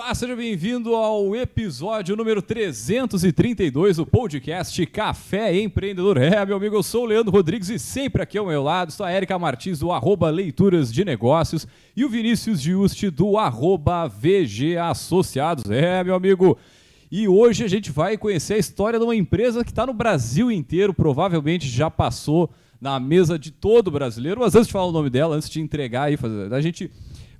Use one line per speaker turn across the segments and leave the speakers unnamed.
Olá, seja bem-vindo ao episódio número 332 do podcast Café Empreendedor. Meu amigo, eu sou o Leandro Rodrigues e sempre aqui ao meu lado está a Érica Martins do @Leituras de Negócios e o Vinícius Giusti do @VG Associados. Meu amigo, e hoje a gente vai conhecer a história de uma empresa que está no Brasil inteiro, provavelmente já passou na mesa de todo brasileiro, mas antes de falar o nome dela, antes de entregar aí,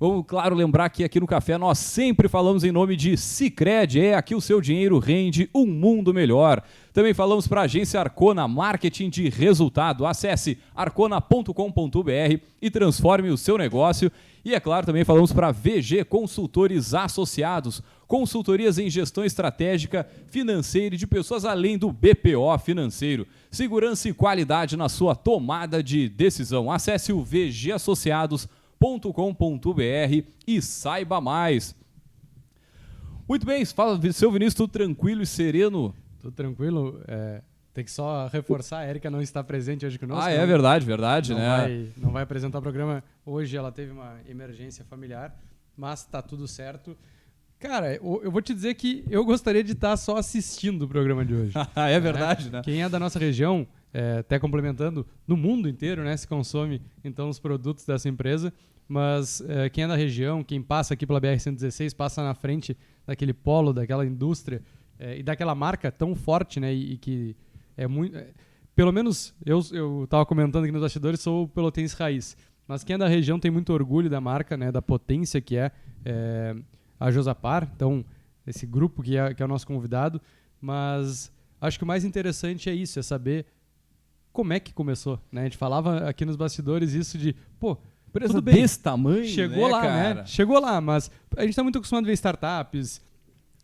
vamos, claro, lembrar que aqui no Café nós sempre falamos em nome de Sicredi. Aqui o seu dinheiro rende um mundo melhor. Também falamos para a agência Arcona, marketing de resultado. Acesse arcona.com.br e transforme o seu negócio. E, é claro, também falamos para VG Consultores Associados, consultorias em gestão estratégica, financeira e de pessoas além do BPO financeiro. Segurança e qualidade na sua tomada de decisão. Acesse o vgassociados.com.br e saiba mais. Muito bem, fala, seu Vinícius, tudo tranquilo e sereno?
Tudo tranquilo. Tem que só reforçar, a Érica não está presente hoje conosco.
É verdade,
não vai apresentar o programa hoje, ela teve uma emergência familiar, mas está tudo certo. Cara, eu vou te dizer que eu gostaria de estar só assistindo o programa de hoje.
É verdade, né?
Quem é da nossa região, até complementando, no mundo inteiro, né, se consome então os produtos dessa empresa, mas quem é da região, quem passa aqui pela BR-116, passa na frente daquele polo, daquela indústria e daquela marca tão forte, né, e que é muito... pelo menos eu estava comentando aqui nos bastidores, sou pelotense raiz, mas quem é da região tem muito orgulho da marca, né, da potência que é a Josapar, então esse grupo que é o nosso convidado, mas acho que o mais interessante é isso, é saber como é que começou, né? A gente falava aqui nos bastidores isso de,
empresa
tudo bem,
desse tamanho,
chegou lá,
cara?
né? Chegou lá, mas a gente está muito acostumado a ver startups,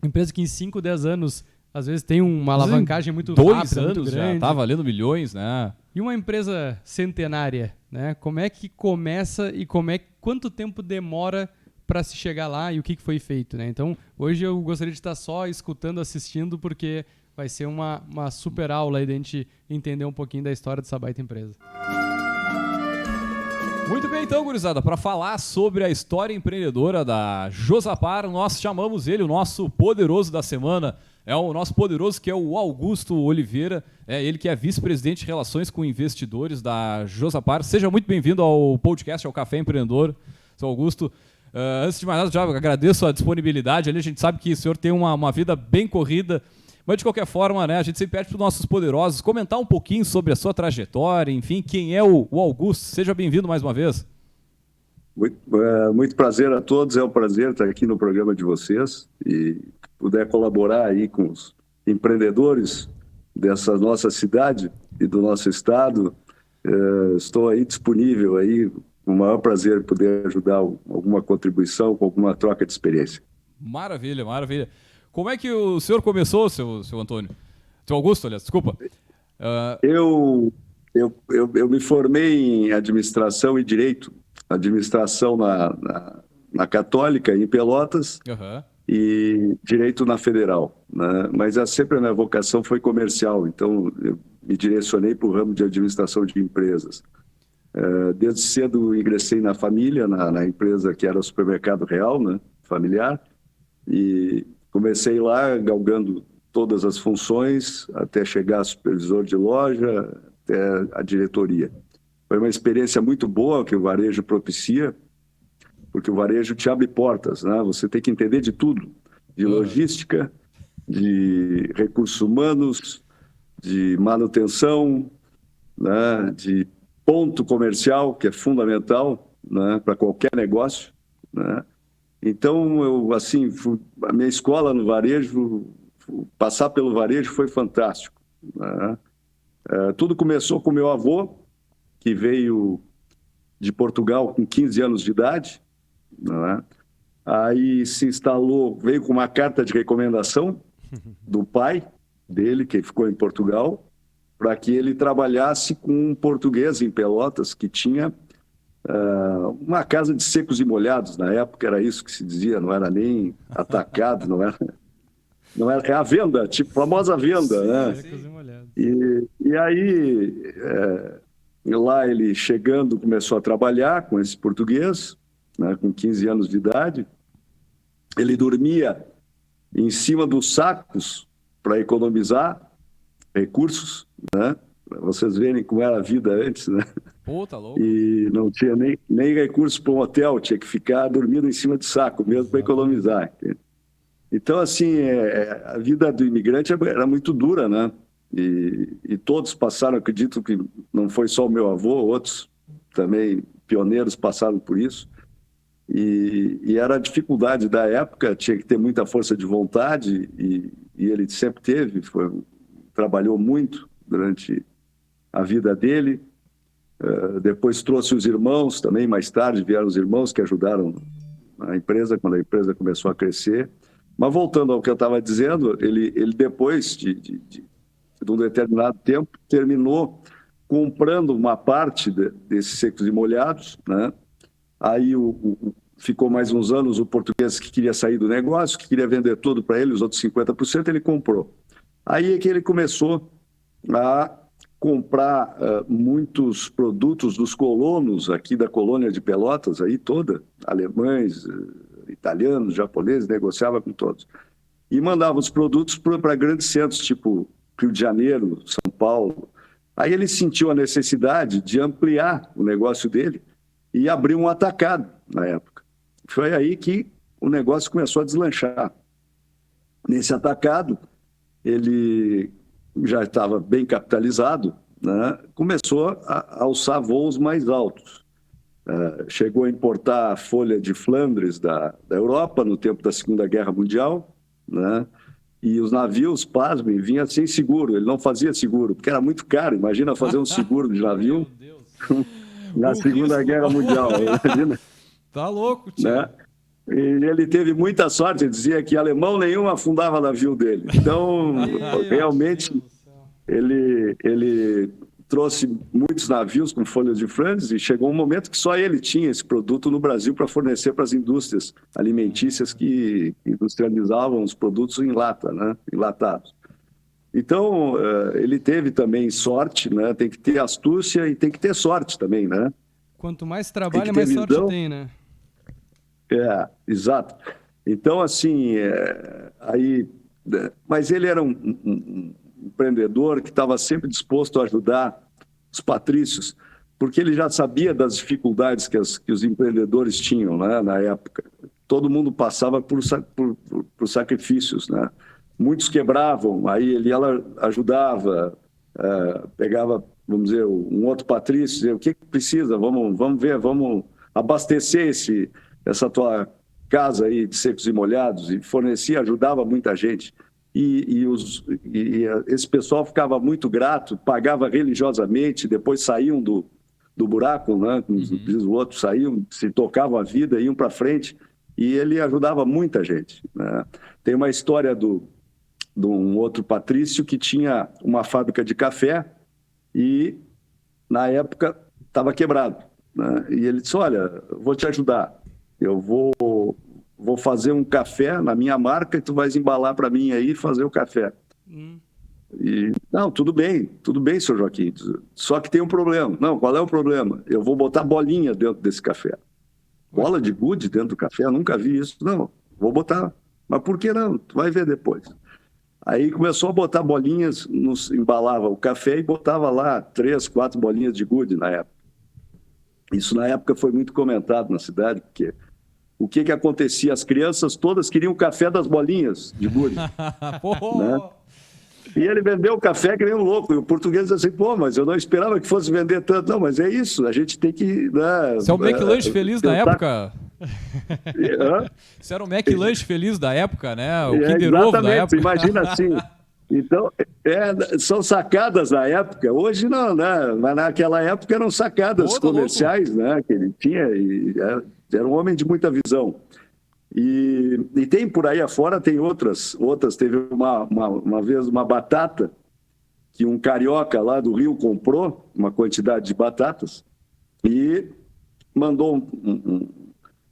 empresa que em 5, 10 anos, às vezes tem uma alavancagem muito rápida, muito grande.
Já tá valendo milhões, né?
E uma empresa centenária, né? Como é que começa e quanto tempo demora para se chegar lá e o que foi feito, né? Então, hoje eu gostaria de estar só escutando, assistindo, porque vai ser uma super aula aí de a gente entender um pouquinho da história dessa baita empresa.
Muito bem, então, gurizada, para falar sobre a história empreendedora da Josapar, nós chamamos ele, o nosso poderoso da semana. É o nosso poderoso, que é o Augusto Oliveira, ele que é vice-presidente de Relações com Investidores da Josapar. Seja muito bem-vindo ao podcast, ao Café Empreendedor, seu Augusto. Antes de mais nada, já agradeço a disponibilidade. Ali a gente sabe que o senhor tem uma vida bem corrida, mas de qualquer forma, né, a gente sempre pede para os nossos poderosos comentar um pouquinho sobre a sua trajetória, enfim, quem é o Augusto. Seja bem-vindo mais uma vez.
Muito prazer a todos, é um prazer estar aqui no programa de vocês e puder colaborar aí com os empreendedores dessa nossa cidade e do nosso estado. Estou aí disponível aí. O maior prazer poder ajudar alguma contribuição, com alguma troca de experiência.
Maravilha, maravilha. Como é que o senhor começou, seu Antônio? Seu Augusto, aliás, desculpa.
Eu me formei em administração e direito. Administração na Católica, em Pelotas, e direito na Federal, né? Mas sempre a minha vocação foi comercial, então eu me direcionei para o ramo de administração de empresas. Desde cedo ingressei na família, na empresa que era o Supermercado Real, né, familiar, e comecei lá galgando todas as funções até chegar a supervisor de loja, até a diretoria. Foi uma experiência muito boa que o varejo propicia, porque o varejo te abre portas, né? Você tem que entender de tudo, de logística, de recursos humanos, de manutenção, né, de ponto comercial, que é fundamental, né, para qualquer negócio, né? Então, a minha escola no varejo, passar pelo varejo foi fantástico, né? Tudo começou com meu avô, que veio de Portugal com 15 anos de idade, né? Aí se instalou, veio com uma carta de recomendação do pai dele, que ficou em Portugal, para que ele trabalhasse com um português em Pelotas, que tinha uma casa de secos e molhados. Na época era isso que se dizia, não era nem atacado, não era a venda, tipo, famosa venda, né?
Secos e molhados.
E aí, lá ele chegando, começou a trabalhar com esse português, né, com 15 anos de idade, ele dormia em cima dos sacos para economizar recursos, né? Para vocês verem como era a vida antes, né?
Pô, tá louco.
E não tinha nem recursos para um hotel, tinha que ficar dormindo em cima de saco mesmo para economizar. Então, assim, a vida do imigrante era muito dura, né? E todos passaram, acredito que não foi só o meu avô, outros também pioneiros passaram por isso. E era a dificuldade da época, tinha que ter muita força de vontade, e ele sempre teve, trabalhou muito durante a vida dele. Depois trouxe os irmãos também, mais tarde vieram os irmãos que ajudaram a empresa, quando a empresa começou a crescer. Mas voltando ao que eu estava dizendo, ele depois de um determinado tempo, terminou comprando uma parte desses secos e molhados, né? Aí ficou mais uns anos o português que queria sair do negócio, que queria vender tudo para ele, os outros 50% ele comprou. Aí é que ele começou a comprar muitos produtos dos colonos aqui da colônia de Pelotas, aí toda, alemães, italianos, japoneses, negociava com todos. E mandava os produtos para grandes centros, tipo Rio de Janeiro, São Paulo. Aí ele sentiu a necessidade de ampliar o negócio dele e abriu um atacado na época. Foi aí que o negócio começou a deslanchar. Nesse atacado, ele já estava bem capitalizado, né? Começou a alçar voos mais altos. Chegou a importar a folha de Flandres da Europa no tempo da Segunda Guerra Mundial, né? E os navios, pasmem, vinham sem seguro. Ele não fazia seguro, porque era muito caro. Imagina fazer um seguro de navio na Segunda Guerra Mundial. Imagina.
Tá louco, tio.
Né? E ele teve muita sorte, ele dizia que alemão nenhum afundava navio dele. Então, realmente, ele trouxe muitos navios com folhas de Flandres e chegou um momento que só ele tinha esse produto no Brasil para fornecer para as indústrias alimentícias que industrializavam os produtos em lata, né? Enlatados. Então, ele teve também sorte, né? Tem que ter astúcia e tem que ter sorte também, né?
Quanto mais trabalha, mais sorte tem, né?
Exato. Então, assim, mas ele era um empreendedor que estava sempre disposto a ajudar os patrícios, porque ele já sabia das dificuldades que os empreendedores tinham, né, na época. Todo mundo passava por sacrifícios, né? Muitos quebravam, aí ele ajudava, pegava, vamos dizer, um outro patrício, dizia, o que precisa? Vamos ver, vamos abastecer essa tua casa aí de secos e molhados, e fornecia, ajudava muita gente. E esse pessoal ficava muito grato, pagava religiosamente, depois saíam do buraco, né? Como diz o outro, saíam, se tocavam a vida, iam para frente, e ele ajudava muita gente, né? Tem uma história de um outro patrício que tinha uma fábrica de café e, na época, estava quebrado, né? E ele disse, olha, vou te ajudar, eu vou fazer um café na minha marca e tu vais embalar para mim aí e fazer o café. E, não, tudo bem, senhor Joaquim. Só que tem um problema. Não, qual é o problema? Eu vou botar bolinha dentro desse café. Bola de gude dentro do café? Eu nunca vi isso. Não, vou botar. Mas por que não? Tu vai ver depois. Aí começou a botar bolinhas, embalava o café e botava lá 3, 4 bolinhas de gude na época. Isso na época foi muito comentado na cidade, porque o que acontecia? As crianças todas queriam o café das bolinhas de gude. Né? E ele vendeu o café que nem um louco. E o português disse assim, pô, mas eu não esperava que fosse vender tanto. Não, mas é isso, a gente tem que... Né,
Você é o McLanche feliz da época? Você era o McLanche feliz da época, né? O Kinder Ovo da época.
Imagina assim. Então, são sacadas da época. Hoje não, né? Mas naquela época eram sacadas comerciais, né? Que ele tinha. Era um homem de muita visão. E tem por aí afora, tem outras. Teve uma vez uma batata que um carioca lá do Rio comprou, uma quantidade de batatas, e mandou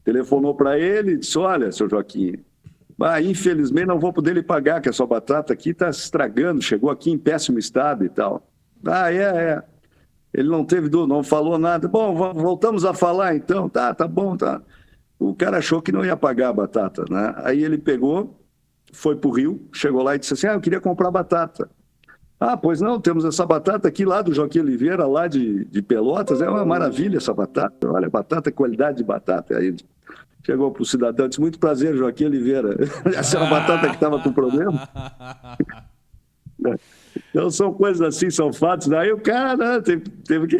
telefonou para ele e disse, olha, seu Joaquim, infelizmente não vou poder lhe pagar, que a sua batata aqui está se estragando, chegou aqui em péssimo estado e tal. Ele não teve dúvida, não falou nada. Bom, voltamos a falar então. Tá bom, tá. o cara achou que não ia pagar a batata, né? Aí ele pegou, foi para o Rio, chegou lá e disse assim, eu queria comprar batata. Pois não, temos essa batata aqui lá do Joaquim Oliveira, lá de Pelotas, é uma maravilha essa batata, olha, batata, qualidade de batata. Aí chegou para o cidadão e disse, muito prazer, Joaquim Oliveira, essa era a batata que estava com problema. Então são coisas assim, são fatos. Daí o cara teve que...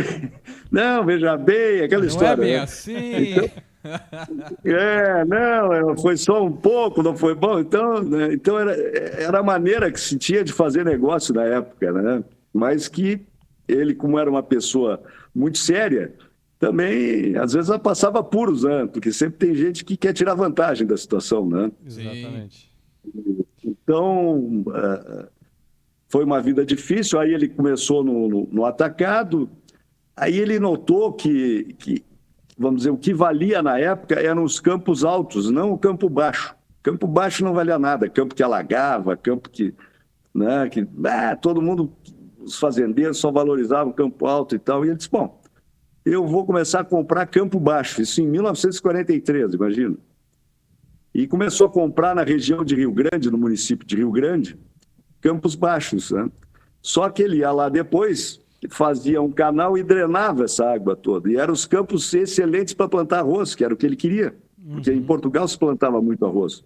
Não, veja bem, aquela história.
Não é bem
né?
assim.
Não, foi só um pouco, não foi bom. Então, né, então era a maneira que se tinha de fazer negócio na época, né? Mas que ele, como era uma pessoa muito séria, também, às vezes, ela passava apuros, né? Porque sempre tem gente que quer tirar vantagem da situação, né?
Exatamente.
Então, foi uma vida difícil. Aí ele começou no atacado. Aí ele notou que, vamos dizer, o que valia na época eram os campos altos, não o campo baixo. Campo baixo não valia nada, campo que alagava, campo que, né, todo mundo, os fazendeiros só valorizavam o campo alto e tal. E ele disse, bom, eu vou começar a comprar campo baixo, isso em 1943, imagina. E começou a comprar na região de Rio Grande, no município de Rio Grande, campos baixos, né? Só que ele ia lá depois, fazia um canal e drenava essa água toda. E eram os campos excelentes para plantar arroz, que era o que ele queria. Porque em Portugal se plantava muito arroz,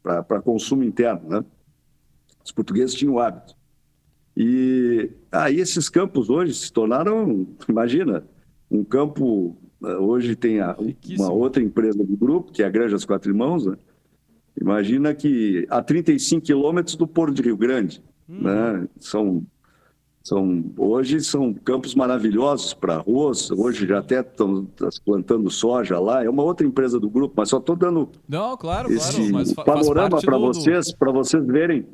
para consumo interno, né? Os portugueses tinham o hábito. E aí esses campos hoje se tornaram, imagina, um campo... Hoje tem uma outra empresa do grupo, que é a Granja dos Quatro Irmãos, né? Imagina que a 35 quilômetros do Porto de Rio Grande, né? Hoje são campos maravilhosos para arroz, hoje já até estão plantando soja lá, é uma outra empresa do grupo, mas só estou dando esse panorama para vocês verem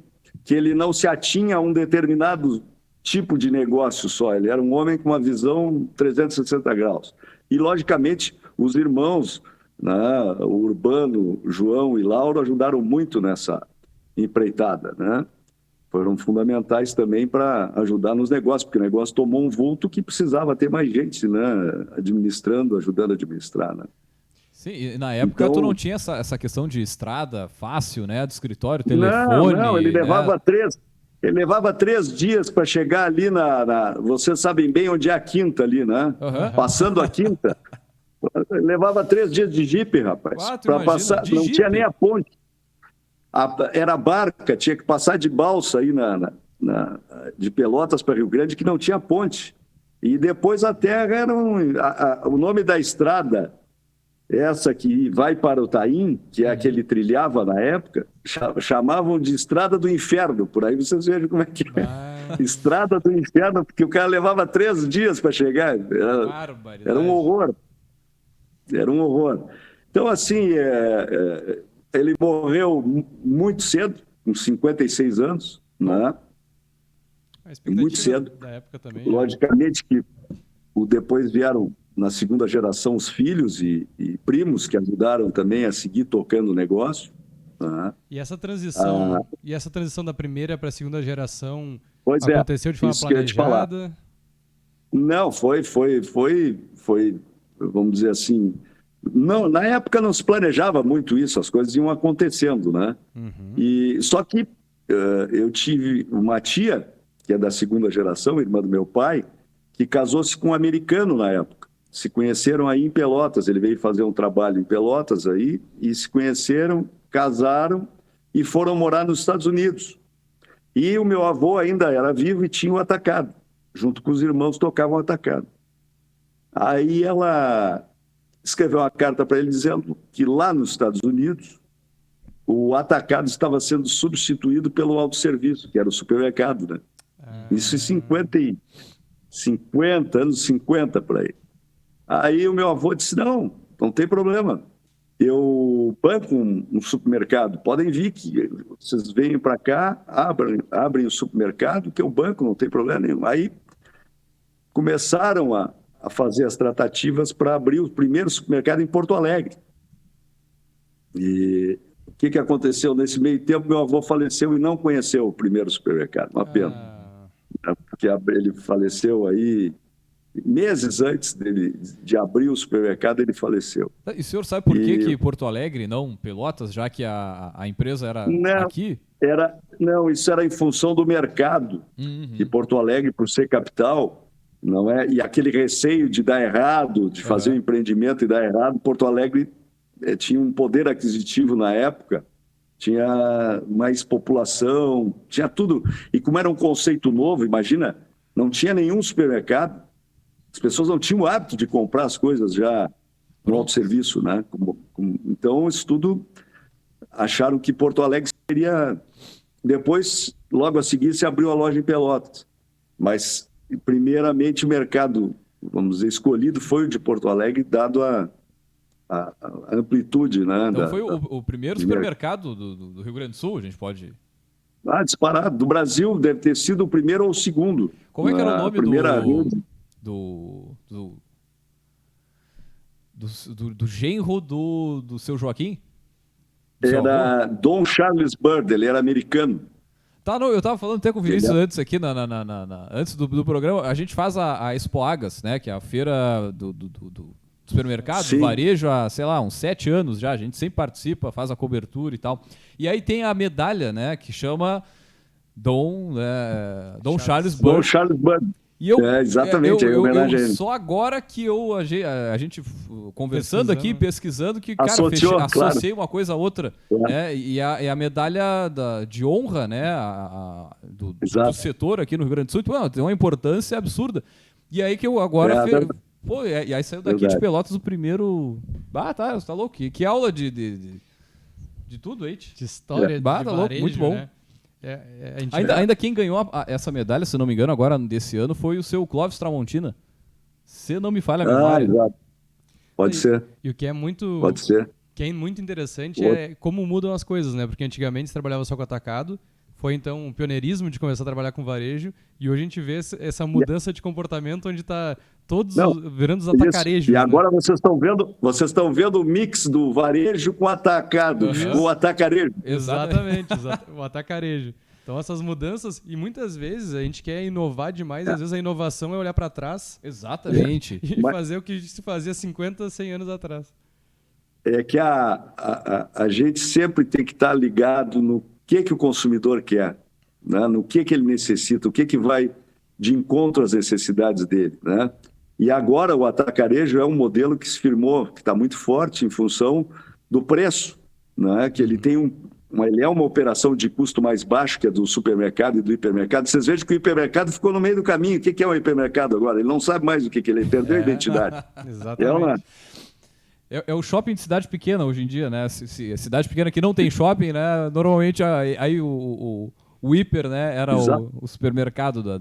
que ele não se atinha a um determinado tipo de negócio só, ele era um homem com uma visão 360 graus. E, logicamente, os irmãos, né, o Urbano, João e Lauro, ajudaram muito nessa empreitada, né? Foram fundamentais também para ajudar nos negócios, porque o negócio tomou um vulto que precisava ter mais gente, né, administrando, ajudando a administrar, né?
Sim, e na época tu não tinha essa questão de estrada fácil, né, do escritório, telefone...
Não, ele levava
né?
Ele levava 3 dias para chegar ali vocês sabem bem onde é a Quinta ali, né? Passando a Quinta. Levava 3 dias de jipe, rapaz. Para passar, não tinha nem a ponte. Era barca, tinha que passar de balsa aí de Pelotas para Rio Grande, que não tinha ponte. E depois a terra era o nome da estrada, essa que vai para o Taim, que é a que ele trilhava na época, chamavam de Estrada do Inferno. Por aí vocês vejam como é que é. Estrada do Inferno, porque o cara levava 3 dias para chegar. Era um horror. Era um horror. Então, assim, ele morreu muito cedo, com 56 anos, né? Muito cedo.
Da época também,
logicamente que depois vieram, na segunda geração, os filhos e primos que ajudaram também a seguir tocando o negócio. Né?
E essa transição da primeira para a segunda geração aconteceu de forma planejada?
Não, foi, vamos dizer assim, não, na época não se planejava muito isso, as coisas iam acontecendo, né? Só que eu tive uma tia, que é da segunda geração, irmã do meu pai, que casou-se com um americano na época. Se conheceram aí em Pelotas, ele veio fazer um trabalho em Pelotas aí, e se conheceram, casaram e foram morar nos Estados Unidos. E o meu avô ainda era vivo e tinha o atacado. Junto com os irmãos tocavam o atacado. Aí ela escreveu uma carta para ele dizendo que lá nos Estados Unidos o atacado estava sendo substituído pelo autosserviço, que era o supermercado, né? Isso em anos 50 por aí. Aí o meu avô disse, não tem problema. Eu banco um supermercado, podem vir, que vocês venham para cá, abrem o supermercado, que eu banco, não tem problema nenhum. Aí começaram a fazer as tratativas para abrir o primeiro supermercado em Porto Alegre. E o que aconteceu nesse meio tempo? Meu avô faleceu e não conheceu o primeiro supermercado, uma pena. Porque ele faleceu aí meses antes de abrir o supermercado, ele faleceu.
E o senhor sabe por que Porto Alegre, não Pelotas, já que a empresa era aqui?
Não, isso era em função do mercado, que Porto Alegre, por ser capital, não é? E aquele receio de dar errado, de fazer um empreendimento e dar errado, Porto Alegre tinha um poder aquisitivo na época, tinha mais população, tinha tudo. E como era um conceito novo, imagina, não tinha nenhum supermercado, as pessoas não tinham o hábito de comprar as coisas já no autosserviço, né? Então, isso tudo, acharam que Porto Alegre seria... Depois, logo a seguir, se abriu a loja em Pelotas. Mas, primeiramente, o mercado, vamos dizer, escolhido foi o de Porto Alegre, dado a amplitude, né?
Então foi o primeiro supermercado do Rio Grande do Sul, a gente pode...
Disparado. Do Brasil deve ter sido o primeiro ou o segundo.
Como é que era o nome do genro do seu Joaquim?
Era Dom Charles Bird, ele era americano.
Tá, não, eu estava falando até com o Vinícius antes aqui, antes do programa. A gente faz a Expo Agas, né? Que é a feira do supermercado, do varejo, há, sei lá, uns 7 anos já. A gente sempre participa, faz a cobertura e tal. E aí tem a medalha, né? Que chama Dom Charles Bird.
Dom Charles Bird.
E eu,
exatamente,
só agora que a gente conversando aqui, pesquisando, que, cara, associei uma coisa a outra. Né? E a medalha de honra, né? Do setor aqui no Rio Grande do Sul, tem uma importância absurda. E aí que eu agora... e aí saiu daqui de Pelotas o primeiro... tá louco. Que aula de tudo, hein?
De história, de
varejo, louco, muito bom. Né? Ainda quem ganhou essa medalha, se não me engano, agora desse ano, foi o seu Clóvis Tramontina. Se não me falha a memória.
Exato. Pode ser.
E o que é muito...
Pode ser.
O que é muito interessante é como mudam as coisas, né? Porque antigamente se trabalhava só com atacado, foi então um pioneirismo de começar a trabalhar com varejo, e hoje a gente vê essa mudança de comportamento onde está todos virando os atacarejos.
E agora vocês estão vendo o mix do varejo com atacado, o atacarejo.
Exatamente, o atacarejo. Então essas mudanças, e muitas vezes a gente quer inovar demais, às vezes a inovação é olhar para trás.
Exatamente.
E fazer o que se fazia 50, 100 anos atrás.
É que a gente sempre tem que estar ligado no que o consumidor quer, né? No que ele necessita, o que vai de encontro às necessidades dele, né? E agora o atacarejo é um modelo que se firmou, que está muito forte em função do preço, né? Que ele tem ele é uma operação de custo mais baixo que a do supermercado e do hipermercado. Vocês vejam que o hipermercado ficou no meio do caminho. O que é um hipermercado agora? Ele não sabe mais o que ele perdeu a identidade.
Exatamente.
É o shopping de cidade pequena hoje em dia, né? Cidade pequena que não tem shopping, né? Normalmente aí o hiper, né? Era o supermercado da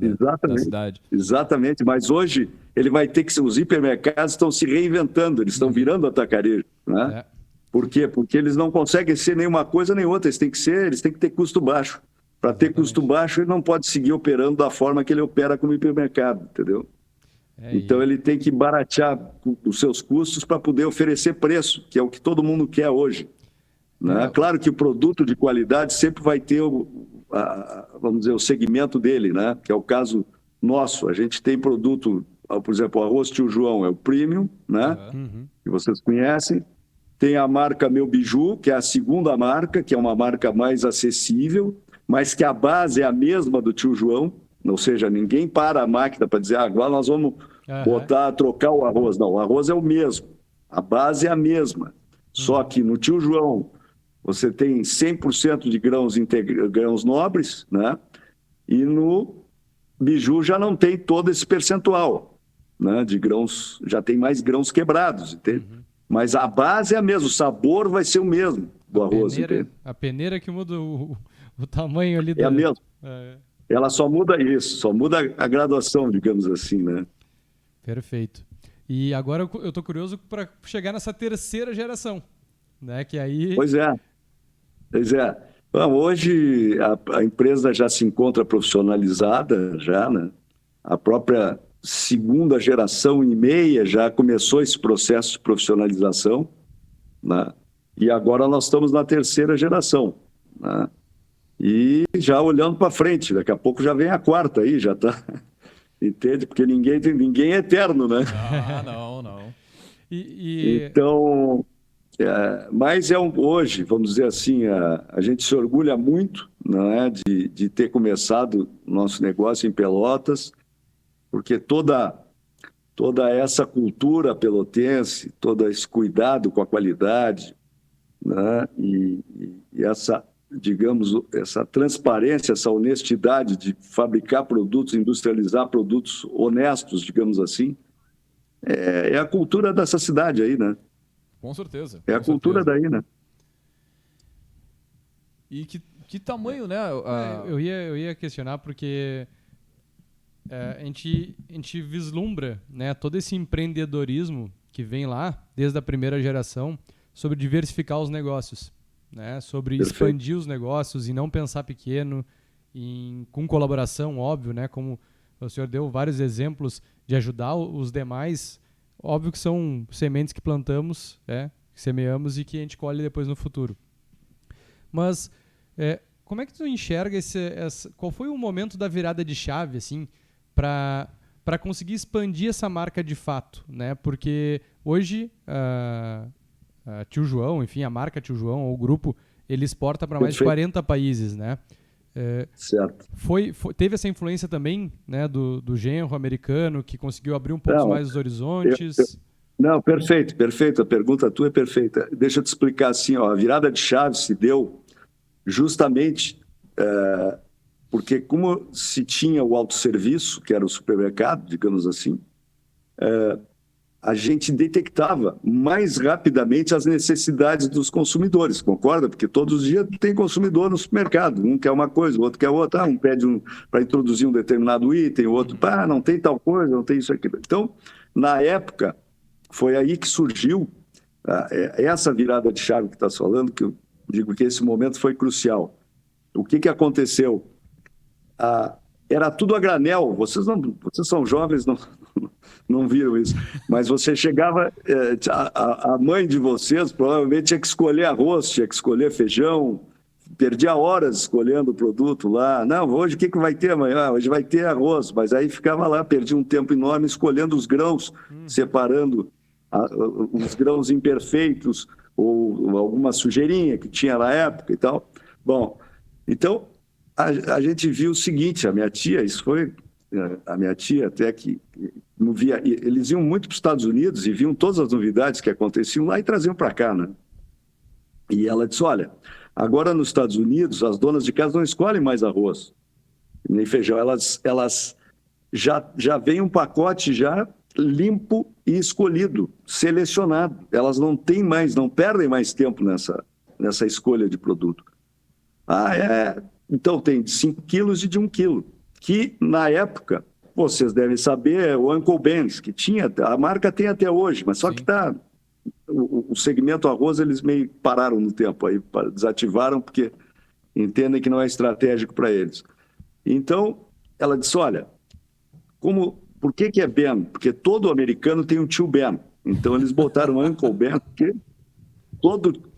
cidade.
Exatamente, mas hoje ele vai ter que... Os hipermercados estão se reinventando, eles estão virando atacarejo, né? Por quê? Porque eles não conseguem ser nenhuma coisa nem outra, eles têm que ter custo baixo. Para ter custo baixo, ele não pode seguir operando da forma que ele opera como hipermercado, entendeu? Então ele tem que baratear os seus custos para poder oferecer preço, que é o que todo mundo quer hoje. Né? Claro que o produto de qualidade sempre vai ter, vamos dizer, o segmento dele, né? Que é o caso nosso. A gente tem produto, por exemplo, o arroz Tio João é o premium, né? Que vocês conhecem. Tem a marca Meu Biju, que é a segunda marca, que é uma marca mais acessível, mas que a base é a mesma do Tio João. Ou seja, ninguém para a máquina para dizer, agora nós vamos trocar o arroz. Não, o arroz é o mesmo. A base é a mesma. Só que no Tio João você tem 100% de grãos nobres, né? E no Biju já não tem todo esse percentual, né? De grãos, já tem mais grãos quebrados, entende? Mas a base é a mesma, o sabor vai ser o mesmo do arroz.
A peneira que muda o tamanho ali.
É a mesma. Ela só muda isso, só muda a graduação, digamos assim, né?
Perfeito. E agora eu estou curioso para chegar nessa terceira geração, né? Que aí...
Pois é. Bom, hoje a empresa já se encontra profissionalizada, já, né? A própria segunda geração e meia já começou esse processo de profissionalização, né? E agora nós estamos na terceira geração, né? E já olhando para frente, daqui a pouco já vem a quarta aí, já está Entende? Porque ninguém é eterno, né?
Ah, não.
Então, mas hoje, vamos dizer assim, a gente se orgulha muito, não é, de ter começado nosso negócio em Pelotas, porque toda essa cultura pelotense, todo esse cuidado com a qualidade, né, e essa, digamos, essa transparência, essa honestidade de fabricar produtos, industrializar produtos honestos, digamos assim, é a cultura dessa cidade aí, né?
Com certeza.
É a cultura daí, né?
E que tamanho, né?
Eu ia questionar porque a gente vislumbra, né, todo esse empreendedorismo que vem lá, desde a primeira geração, sobre diversificar os negócios, né? Sobre expandir os negócios e não pensar pequeno, com colaboração, óbvio, né? Como o senhor deu vários exemplos de ajudar os demais. Óbvio que são sementes que plantamos, que semeamos e que a gente colhe depois no futuro. Mas como é que tu enxerga qual foi o momento da virada de chave, assim, para conseguir expandir essa marca de fato, né? Porque hoje a Tio João, enfim, a marca Tio João, ou o grupo, ele exporta para mais de 40 países, né?
Certo.
Teve essa influência também, né, do genro americano, que conseguiu abrir um pouco mais os horizontes?
Não, perfeito. A pergunta tua é perfeita. Deixa eu te explicar assim, ó, a virada de chave se deu justamente porque como se tinha o autosserviço, que era o supermercado, digamos assim, a gente detectava mais rapidamente as necessidades dos consumidores, concorda? Porque todos os dias tem consumidor no supermercado, um quer uma coisa, o outro quer outra, um pede para introduzir um determinado item, o outro, não tem tal coisa, não tem isso aqui. Então, na época, foi aí que surgiu essa virada de chave que está falando, que eu digo que esse momento foi crucial. O que aconteceu? Era tudo a granel, vocês são jovens, não viram isso, mas você chegava, a mãe de vocês provavelmente tinha que escolher arroz, tinha que escolher feijão, perdia horas escolhendo o produto lá. Não, hoje o que vai ter amanhã? Hoje vai ter arroz, mas aí ficava lá, perdia um tempo enorme escolhendo os grãos, separando os grãos imperfeitos ou alguma sujeirinha que tinha na época e tal. Bom, então a gente viu o seguinte, a minha tia até que não via, eles iam muito para os Estados Unidos e viam todas as novidades que aconteciam lá e traziam para cá, né? E ela disse, olha, agora nos Estados Unidos as donas de casa não escolhem mais arroz nem feijão, elas já vem um pacote já limpo e escolhido, selecionado. Elas não perdem mais tempo nessa escolha de produto. Então tem de 5 quilos e de 1 quilo, que na época, vocês devem saber, o Uncle Ben's, que tinha, a marca tem até hoje, mas só que o segmento arroz eles meio pararam no tempo, aí desativaram porque entendem que não é estratégico para eles. Então, ela disse, olha, por que é Ben? Porque todo americano tem um tio Ben. Então eles botaram Uncle Ben, porque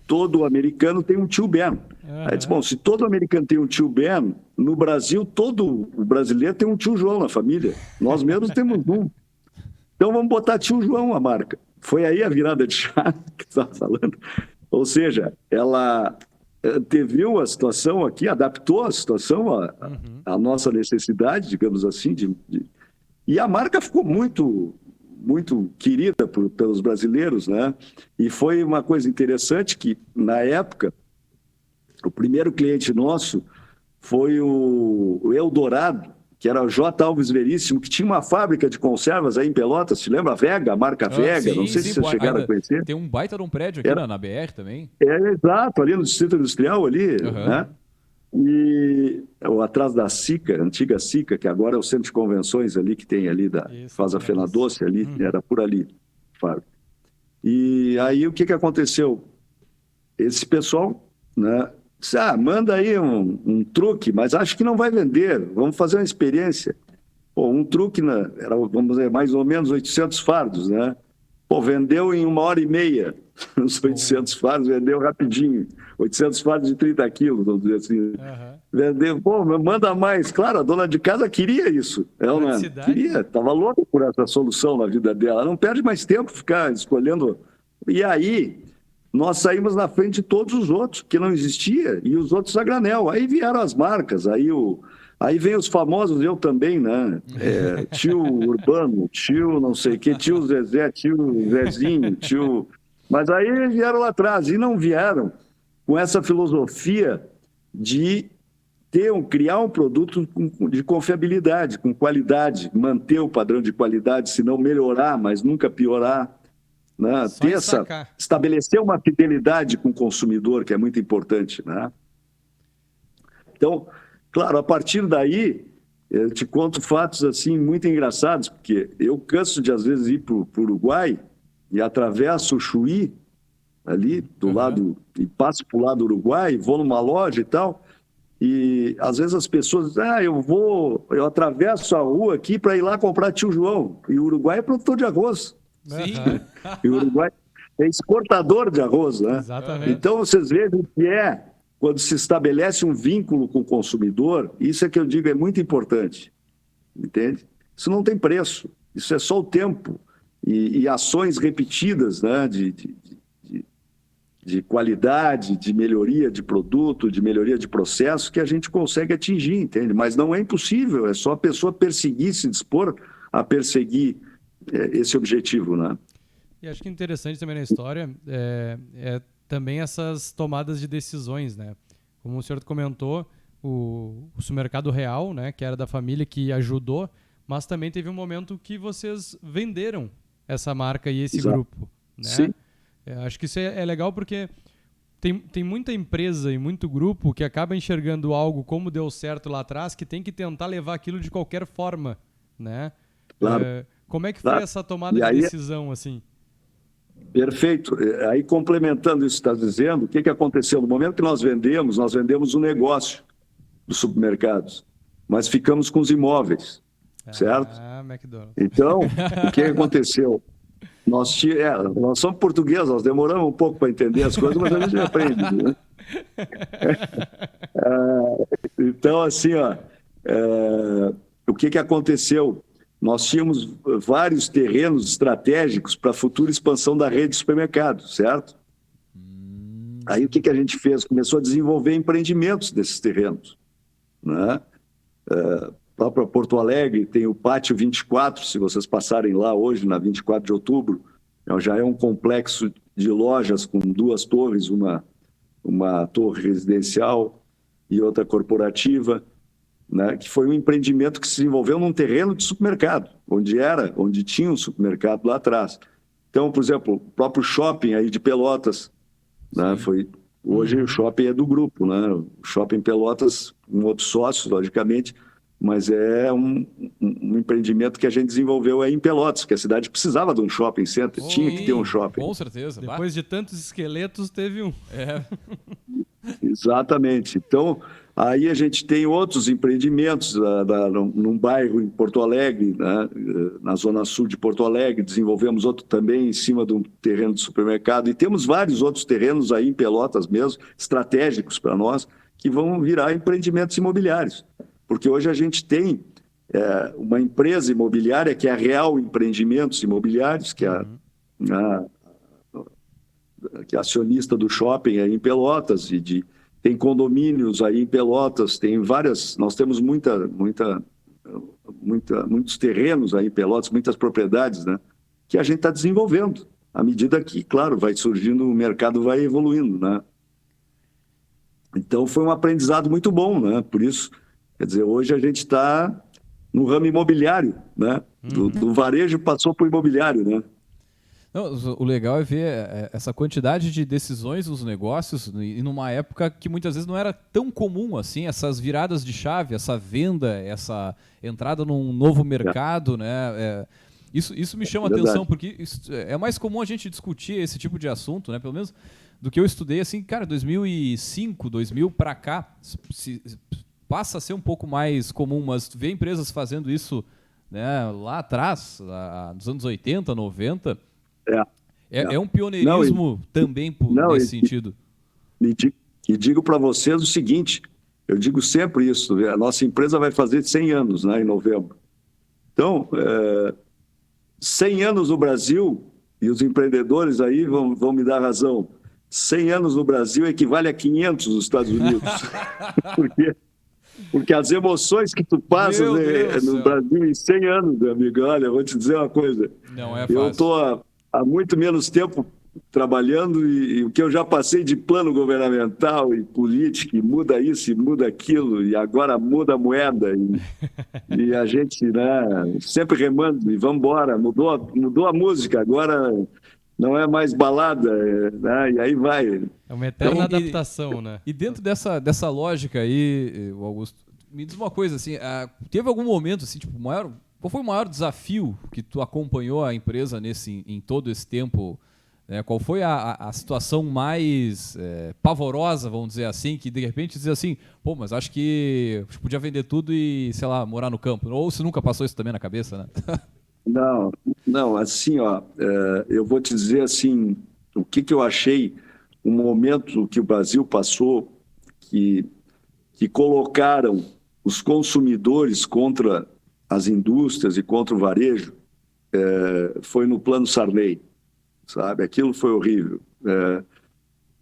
todo americano tem um tio Ben. Aí disse, bom, se todo americano tem um tio Ben, no Brasil, todo o brasileiro tem um tio João na família. Nós mesmos temos um. Então vamos botar tio João a marca. Foi aí a virada de chave que você estava falando. Ou seja, ela anteviu a situação aqui, adaptou a situação à nossa necessidade, digamos assim, e a marca ficou muito querida pelos brasileiros, né? E foi uma coisa interessante que, na época, o primeiro cliente nosso foi o Eldorado, que era o J. Alves Veríssimo, que tinha uma fábrica de conservas aí em Pelotas, se lembra? A Vega, a marca Vega,
sim,
não sei se vocês chegaram a conhecer.
Tem um baita de um prédio aqui na BR também.
Exato, ali no Distrito Industrial, né? E atrás da Sica, a antiga Sica, que agora é o centro de convenções ali, que tem ali, faz a Fena Doce ali, era por ali, fábrica. E aí o que aconteceu? Esse pessoal, né, disse, manda aí um truque, mas acho que não vai vender, vamos fazer uma experiência. Um truque, era, vamos dizer, mais ou menos 800 fardos, né? vendeu em 1h30. Os 800 fardos, vendeu rapidinho. 800 fardos de 30 quilos, vamos dizer assim. Uhum. Vendeu, manda mais. Claro, a dona de casa queria isso. Ela queria, estava louca por essa solução na vida dela. Não perde mais tempo ficar escolhendo. E aí, nós saímos na frente de todos os outros, que não existia, e os outros a granel. Aí vieram as marcas, aí vem os famosos, eu também, né? Tio Urbano, tio não sei o que, tio Zezé, tio Zezinho, tio... Mas aí vieram lá atrás, e não vieram com essa filosofia de criar um produto de confiabilidade, com qualidade, manter o padrão de qualidade, se não melhorar, mas nunca piorar. Né? Estabelecer uma fidelidade com o consumidor, que é muito importante. Né? Então, claro, a partir daí, eu te conto fatos assim, muito engraçados, porque eu canso de, às vezes, ir para o Uruguai e atravesso o Chuí, ali do lado, e passo para o lado do Uruguai, vou numa loja e tal, e às vezes as pessoas dizem, eu atravesso a rua aqui para ir lá comprar tio João, e o Uruguai é produtor de arroz.
Sim.
E o Uruguai é exportador de arroz, né?
Exatamente.
Então vocês vejam o que quando se estabelece um vínculo com o consumidor, isso é que eu digo é muito importante, entende? Isso não tem preço, isso é só o tempo e ações repetidas, né, de qualidade, de melhoria de produto, de melhoria de processo que a gente consegue atingir, entende? Mas não é impossível, é só a pessoa perseguir, se dispor a perseguir esse objetivo, né?
E acho que interessante também na história é também essas tomadas de decisões, né? Como o senhor comentou, o supermercado Real, né, que era da família que ajudou, mas também teve um momento que vocês venderam essa marca e esse
Exato.
grupo, né?
Sim.
Acho que isso é legal porque tem muita empresa e muito grupo que acaba enxergando algo como deu certo lá atrás, que tem que tentar levar aquilo de qualquer forma, né?
Claro.
Como é que foi essa tomada de decisão, assim?
Perfeito. Aí, complementando isso que você está dizendo, o que aconteceu? No momento que nós vendemos o negócio dos supermercados, mas ficamos com os imóveis, certo?
McDonald's.
Então, o que aconteceu? Nós somos portugueses, nós demoramos um pouco para entender as coisas, mas a gente aprende. Né? Então, assim, o que aconteceu? Nós tínhamos vários terrenos estratégicos para a futura expansão da rede de supermercados, certo? Aí o que a gente fez? Começou a desenvolver empreendimentos desses terrenos. Né? Própria Porto Alegre tem o Pátio 24, se vocês passarem lá hoje, na 24 de outubro, já é um complexo de lojas com 2 torres, uma torre residencial e outra corporativa, né, que foi um empreendimento que se desenvolveu num terreno de supermercado, onde tinha um supermercado lá atrás. Então, por exemplo, o próprio shopping aí de Pelotas, né, hoje o shopping é do grupo, né, o Shopping Pelotas, com outros sócios, logicamente, mas é um empreendimento que a gente desenvolveu aí em Pelotas, porque a cidade precisava de um shopping center, tinha que ter um shopping.
Com certeza.
Depois de tantos esqueletos, teve um.
Exatamente. Então, aí a gente tem outros empreendimentos num bairro em Porto Alegre, né, na zona sul de Porto Alegre, desenvolvemos outro também em cima de um terreno de supermercado, e temos vários outros terrenos aí em Pelotas mesmo, estratégicos para nós, que vão virar empreendimentos imobiliários. Porque hoje a gente tem uma empresa imobiliária que é a Real Empreendimentos Imobiliários, que é que é acionista do shopping aí em Pelotas, tem condomínios aí em Pelotas, tem várias, nós temos muitos terrenos aí em Pelotas, muitas propriedades, né, que a gente está desenvolvendo, à medida que, claro, vai surgindo, o mercado vai evoluindo, né. Então foi um aprendizado muito bom, né, por isso, quer dizer, hoje a gente está no ramo imobiliário, né, do varejo passou para o imobiliário, né.
Não, o legal é ver essa quantidade de decisões nos negócios e numa época que muitas vezes não era tão comum assim, essas viradas de chave, essa venda, essa entrada num novo mercado, né? Isso me chama atenção, porque é mais comum a gente discutir esse tipo de assunto, né? Pelo menos do que eu estudei, assim, cara, 2005, 2000 para cá, passa a ser um pouco mais comum, mas ver empresas fazendo isso, né, lá atrás, nos anos 80, 90... É um pioneirismo também nesse sentido.
E digo para vocês o seguinte, eu digo sempre isso, a nossa empresa vai fazer 100 anos, né, em novembro. Então, 100 anos no Brasil, e os empreendedores aí vão me dar razão, 100 anos no Brasil equivale a 500 nos Estados Unidos. Porque as emoções que tu passas no Brasil em 100 anos, meu amigo, olha, eu vou te dizer uma coisa.
Não é fácil.
Eu estou há muito menos tempo trabalhando e o que eu já passei de plano governamental e política, e muda isso e muda aquilo, e agora muda a moeda, e a gente, né, sempre remando, e vamos embora, mudou a música, agora não é mais balada, né, e aí vai.
É uma eterna adaptação, né?
E dentro dessa lógica aí, Augusto, me diz uma coisa, assim, teve algum momento, assim, tipo, qual foi o maior desafio que tu acompanhou a empresa em todo esse tempo? Qual foi a situação mais pavorosa, vamos dizer assim, que de repente dizer assim, pô, mas acho que podia vender tudo e, sei lá, morar no campo? Ou se nunca passou isso também na cabeça, né?
Não, assim, ó, eu vou te dizer assim, o que eu achei, um momento que o Brasil passou, que colocaram os consumidores contra as indústrias e contra o varejo, foi no Plano Sarney, sabe? Aquilo foi horrível.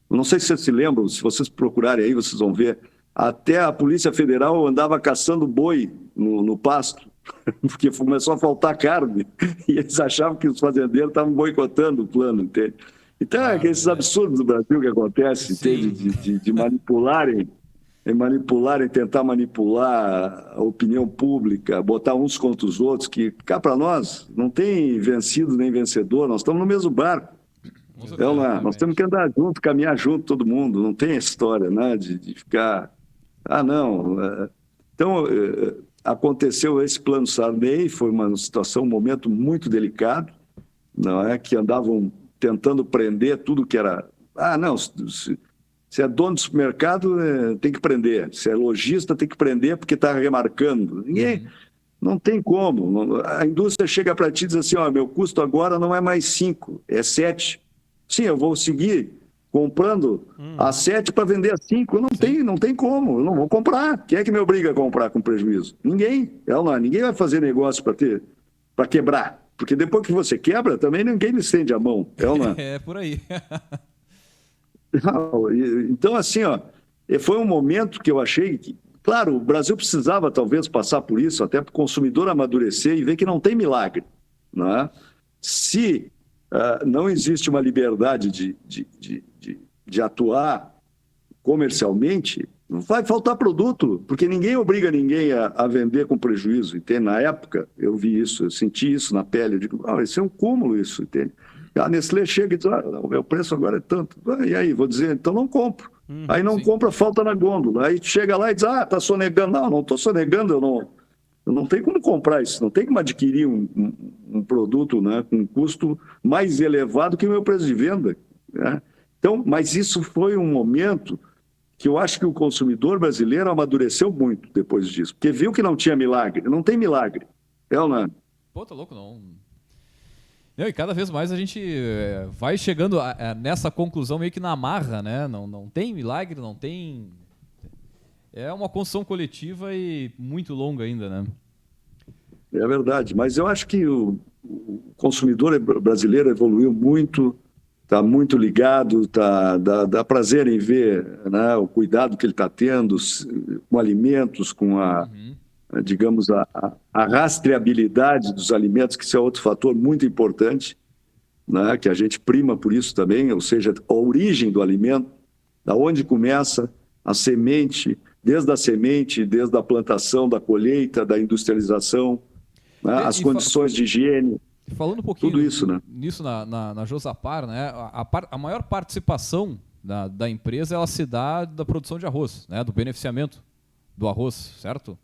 Não sei se vocês se lembram, se vocês procurarem aí, vocês vão ver, até a Polícia Federal andava caçando boi no pasto, porque começou a faltar carne, e eles achavam que os fazendeiros estavam boicotando o plano, entende? Então, esses absurdos do Brasil que acontecem, entende? De manipularem, tentar manipular a opinião pública, botar uns contra os outros, que cá para nós não tem vencido nem vencedor, nós estamos no mesmo barco. Nós temos que andar junto, caminhar junto, todo mundo, não tem essa história, né, de ficar... não... Então, aconteceu esse Plano Sarney, foi uma situação, um momento muito delicado, não é? Que andavam tentando prender tudo que era... Se é dono de supermercado, tem que prender. Se é lojista, tem que prender porque está remarcando. Ninguém... Não tem como. A indústria chega para ti e diz assim, meu custo agora não é mais 5, é 7. Sim, eu vou seguir comprando a 7 para vender a 5. Não tem como. Eu não vou comprar. Quem é que me obriga a comprar com prejuízo? Ninguém. Ninguém vai fazer negócio para quebrar. Porque depois que você quebra, também ninguém lhe estende a mão.
É por aí.
Então, assim, foi um momento que eu achei que, claro, o Brasil precisava talvez passar por isso, até para o consumidor amadurecer e ver que não tem milagre. Não é? Se não existe uma liberdade de atuar comercialmente, vai faltar produto, porque ninguém obriga ninguém a vender com prejuízo. Entende? Na época, eu vi isso, eu senti isso na pele, eu digo, isso é um cúmulo isso, entende? A Nestlé chega e diz, o meu preço agora é tanto. E aí, vou dizer, então não compro. Aí não compra, falta na gôndola. Aí chega lá e diz, está sonegando. Não estou sonegando, eu não tenho como comprar isso, não tenho como adquirir um produto, né, com um custo mais elevado que o meu preço de venda. Né? Então, mas isso foi um momento que eu acho que o consumidor brasileiro amadureceu muito depois disso, porque viu que não tinha milagre. Não tem milagre. Não.
Pô, tá louco, não. E cada vez mais a gente vai chegando nessa conclusão meio que na marra, né? Não tem milagre, não tem... É uma construção coletiva e muito longa ainda, né?
É verdade, mas eu acho que o consumidor brasileiro evoluiu muito, está muito ligado, dá prazer em ver, né, o cuidado que ele está tendo com alimentos, com digamos, a rastreabilidade dos alimentos, que isso é outro fator muito importante, né, que a gente prima por isso também, ou seja, a origem do alimento, da onde começa a semente, desde a plantação, da colheita, da industrialização, né, as condições de higiene.
Falando um pouquinho
tudo isso, né?
Nisso na Josapar, né, a maior participação da empresa ela se dá da produção de arroz, né, do beneficiamento do arroz, certo?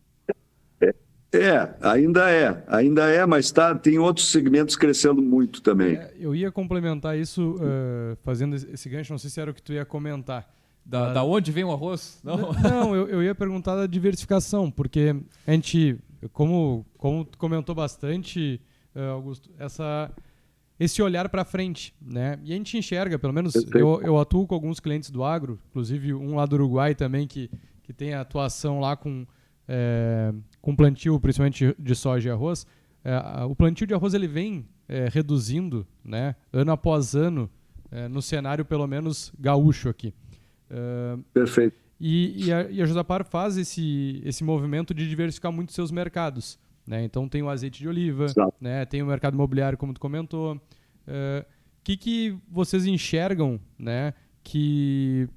Ainda é, mas tem outros segmentos crescendo muito também.
Eu ia complementar isso fazendo esse gancho, não sei se era o que tu ia comentar.
Da onde vem o arroz?
Não, eu ia perguntar da diversificação, porque a gente, como tu comentou bastante, Augusto, esse olhar para frente, né? E a gente enxerga, pelo menos eu atuo com alguns clientes do agro, inclusive um lá do Uruguai também que tem atuação lá com plantio, principalmente de soja e arroz. O plantio de arroz ele vem reduzindo, né, ano após ano, no cenário pelo menos gaúcho aqui.
Perfeito.
E a Josapar faz esse movimento de diversificar muito seus mercados, né? Então tem o azeite de oliva, né? Tem o mercado imobiliário, como tu comentou. Que vocês enxergam, né, que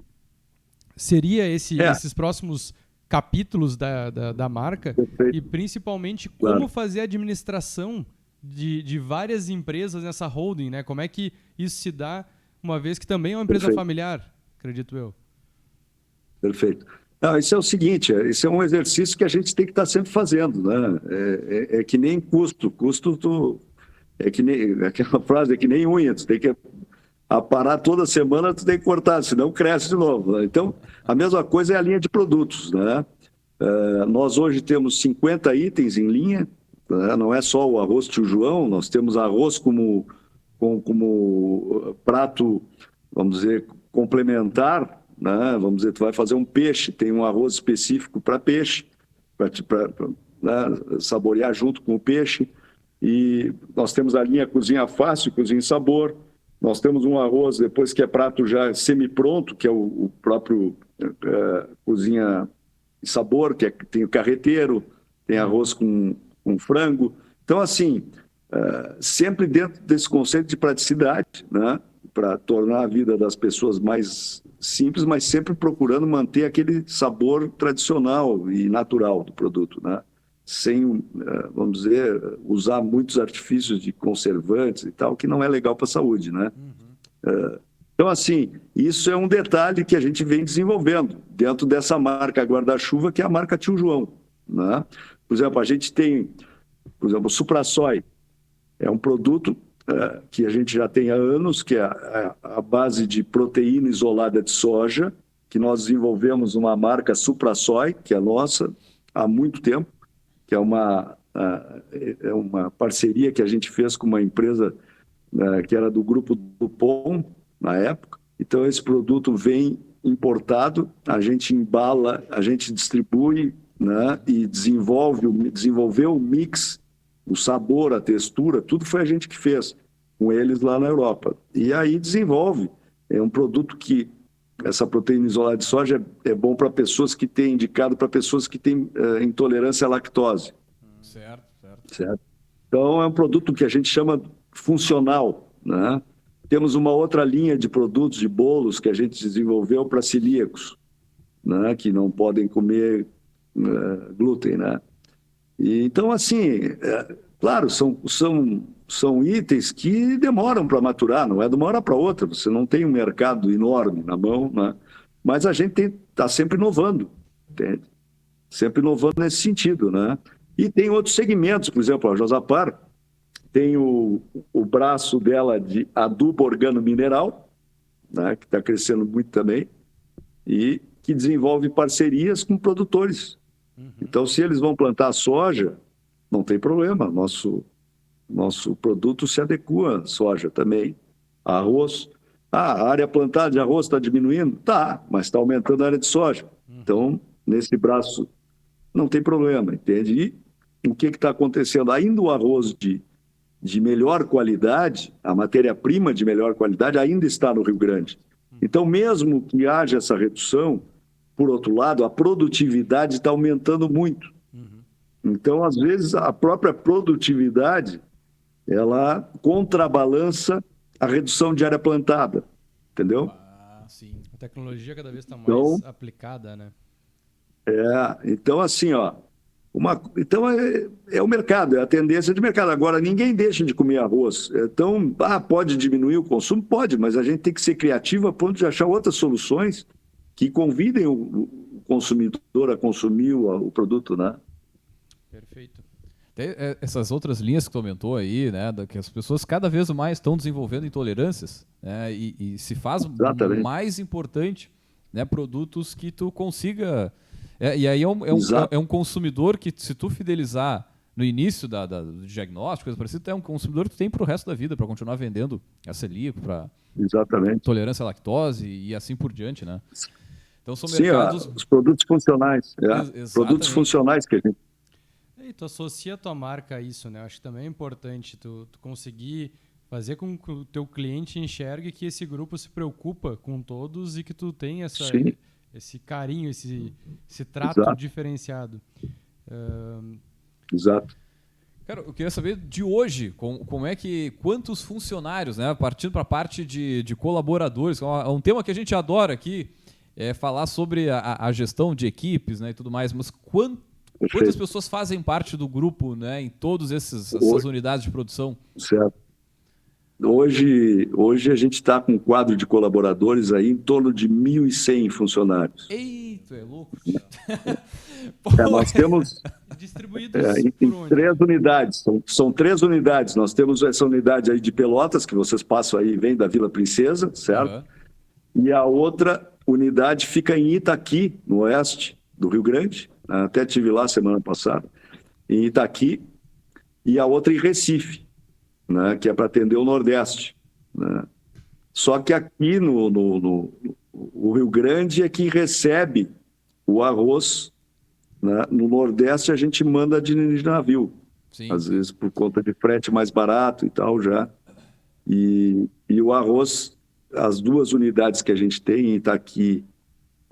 seria esses próximos capítulos da marca? Perfeito. E principalmente como fazer a administração de várias empresas nessa holding, né? Como é que isso se dá, uma vez que também é uma empresa familiar, acredito eu.
Perfeito. Não, isso é o seguinte, isso é um exercício que a gente tem que estar sempre fazendo, né? É que nem custo é que nem aquela frase, é que nem unha, tu tem que aparar toda semana, tu tem que cortar, senão cresce de novo, né? Então, a mesma coisa é a linha de produtos, né? Nós hoje temos 50 itens em linha, né? Não é só o arroz Tio João, nós temos arroz como prato, vamos dizer, complementar, né? Vamos dizer, tu vai fazer um peixe, tem um arroz específico para peixe, para né, saborear junto com o peixe. E nós temos a linha Cozinha Fácil, Cozinha Sabor. Nós temos um arroz, depois que é prato já semi-pronto, que é o próprio Cozinha Sabor, que tem o carreteiro, tem arroz com frango. Então, assim, sempre dentro desse conceito de praticidade, né? Para tornar a vida das pessoas mais simples, mas sempre procurando manter aquele sabor tradicional e natural do produto, né? Sem, vamos dizer, usar muitos artifícios de conservantes e tal, que não é legal para a saúde, né? Então, assim, isso é um detalhe que a gente vem desenvolvendo dentro dessa marca guarda-chuva, que é a marca Tio João, né? Por exemplo, a gente tem, por exemplo, o Supra-Soy. É um produto que a gente já tem há anos, que é a base de proteína isolada de soja, que nós desenvolvemos uma marca Supra-Soy, que é nossa, há muito tempo, que é uma parceria que a gente fez com uma empresa que era do grupo Dupont, na época. Então, esse produto vem importado, a gente embala, a gente distribui, né, e desenvolveu o mix, o sabor, a textura, tudo foi a gente que fez com eles lá na Europa. E aí desenvolve. É um produto que, essa proteína isolada de soja é bom para pessoas que têm, indicado para pessoas que têm intolerância à lactose. Certo. Então, é um produto que a gente chama funcional, né? Temos uma outra linha de produtos, de bolos, que a gente desenvolveu para celíacos, né? Que não podem comer glúten, né? E, então, assim, claro, são itens que demoram para maturar, não é de uma hora para outra, você não tem um mercado enorme na mão, né? Mas a gente está sempre inovando, entende? Sempre inovando nesse sentido, né? E tem outros segmentos, por exemplo, a Josapar tem o braço dela de adubo organo-mineral, né? Que está crescendo muito também, e que desenvolve parcerias com produtores. Então, se eles vão plantar soja, não tem problema, nosso produto se adequa à soja também. Arroz, a área plantada de arroz está diminuindo? Tá, mas está aumentando a área de soja. Então, nesse braço, não tem problema, entende? E o que está acontecendo? Ainda o arroz de melhor qualidade, a matéria-prima de melhor qualidade, ainda está no Rio Grande. Então, mesmo que haja essa redução, por outro lado, a produtividade está aumentando muito. Então, às vezes, a própria produtividade, ela contrabalança a redução de área plantada, entendeu?
Sim. A tecnologia cada vez está mais aplicada, né?
Então, assim, ó, então é o mercado, é a tendência de mercado. Agora, ninguém deixa de comer arroz. Então, pode diminuir o consumo? Pode, mas a gente tem que ser criativo a ponto de achar outras soluções que convidem o consumidor a consumir o produto, né?
Perfeito. Tem essas outras linhas que tu comentou aí, né, que as pessoas cada vez mais estão desenvolvendo intolerâncias, né, e se faz mais importante, né, produtos que tu consiga... e aí é um consumidor que, se tu fidelizar no início do diagnóstico, coisa parecida, é um consumidor que tu tem para o resto da vida, para continuar vendendo a celíaco, para tolerância à lactose e assim por diante, né? Então são mercados...
os produtos funcionais. Produtos funcionais que a gente...
E tu associa a tua marca a isso, né? Acho que também é importante tu conseguir fazer com que o teu cliente enxergue que esse grupo se preocupa com todos e que tu tem esse carinho, esse trato diferenciado.
Exato.
Cara, eu queria saber de hoje, quantos funcionários, né? Partindo para a parte de colaboradores, um tema que a gente adora aqui, é falar sobre a gestão de equipes, né, e tudo mais, mas quantas pessoas fazem parte do grupo, né, em todas essas unidades de produção?
Certo. Hoje a gente está com um quadro de colaboradores aí em torno de 1.100 funcionários.
Eita, é louco.
Nós temos
distribuídos
em 3 unidades. São 3 unidades. Nós temos essa unidade aí de Pelotas, que vocês passam aí, vem da Vila Princesa, certo? Uhum. E a outra unidade fica em Itaqui, no oeste do Rio Grande. Até estive lá semana passada, em Itaqui. E a outra em Recife, né, que é para atender o Nordeste, né? Só que aqui no Rio Grande é que recebe o arroz, né? No Nordeste a gente manda de navio. Sim. Às vezes por conta de frete mais barato e tal já. E o arroz, as 2 unidades que a gente tem, Itaqui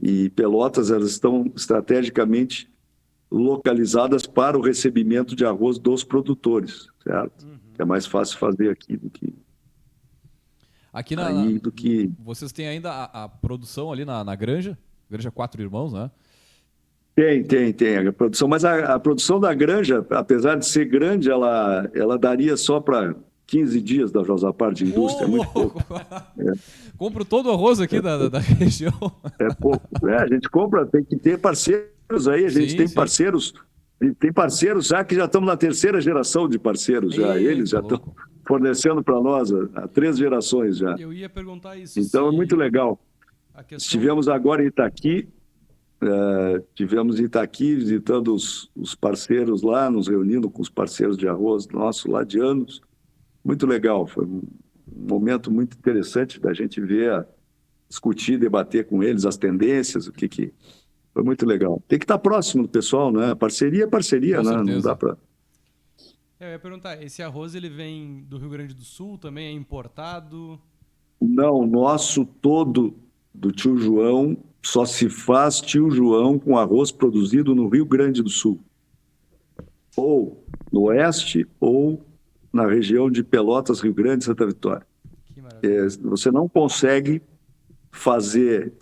e Pelotas, elas estão estrategicamente localizadas para o recebimento de arroz dos produtores, certo? Uhum. É mais fácil fazer aqui do que...
Vocês têm ainda a produção ali na Granja 4 Irmãos, né?
Tem a produção, mas a produção da Granja, apesar de ser grande, ela daria só para 15 dias da Josapar de indústria, é muito pouco.
Compro todo o arroz aqui da região.
É pouco. A gente compra, tem que ter parceiros aí, a gente tem parceiros... E tem parceiros já que já estamos na 3ª geração de parceiros já. Eles já estão fornecendo para nós há 3 gerações já.
Eu ia perguntar isso.
Então é muito legal. Estivemos agora em Itaqui, visitando os parceiros lá, nos reunindo com os parceiros de arroz nossos lá de anos. Muito legal, foi um momento muito interessante da gente ver, discutir, debater com eles as tendências, o que... Foi muito legal. Tem que estar próximo do pessoal, né? Parceria é parceria, né? Não dá para...
Eu ia perguntar, esse arroz ele vem do Rio Grande do Sul, também é importado?
Não, o nosso todo do Tio João só se faz Tio João com arroz produzido no Rio Grande do Sul. Ou no oeste, ou na região de Pelotas, Rio Grande e Santa Vitória. Que maravilha. Você não consegue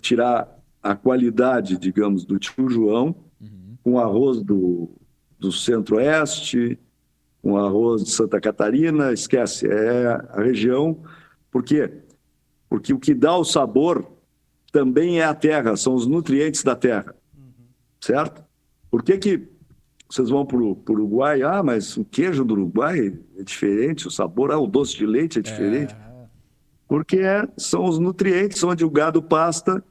tirar a qualidade, digamos, do Tio João, com arroz do Centro-Oeste, com arroz de Santa Catarina, esquece, é a região. Por quê? Porque o que dá o sabor também é a terra, são os nutrientes da terra, certo? Por que vocês vão para o Uruguai? Mas o queijo do Uruguai é diferente, o sabor, o doce de leite é diferente. Porque são os nutrientes onde o gado pasta